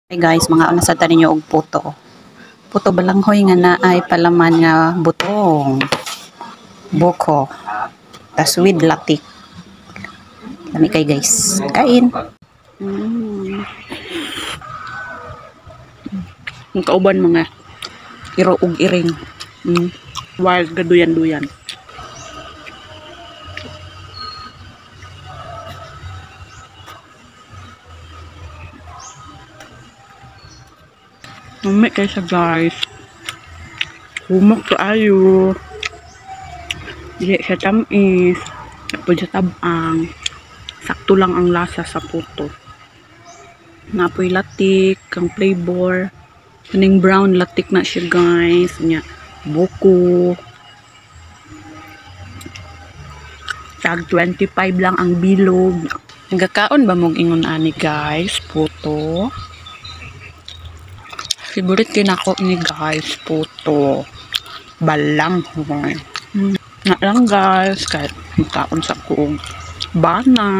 Hey guys, mga una sa tanin nyo og puto. Puto balanghoy nga na ay palaman nga butong. Buko. Tas with latik. Lami kay guys. Kain. Ang kauban mga iro ug iring. Wild gaduyan-duyan. Umi kayo sa guys. Humok sa ayo. Dili siya tamis. Tapos siya tabang. Sakto lang ang lasa sa puto. Napoy latik, ang flavor. Kaning brown latik na siya guys. Nya, buko. Tag 25 lang ang bilog. Nagkakaon ba mong ingon ani guys? Puto. Favorite din ako ni guys, puto. Balanghoy. Na lang guys, kahit magkaon sa kuong bana.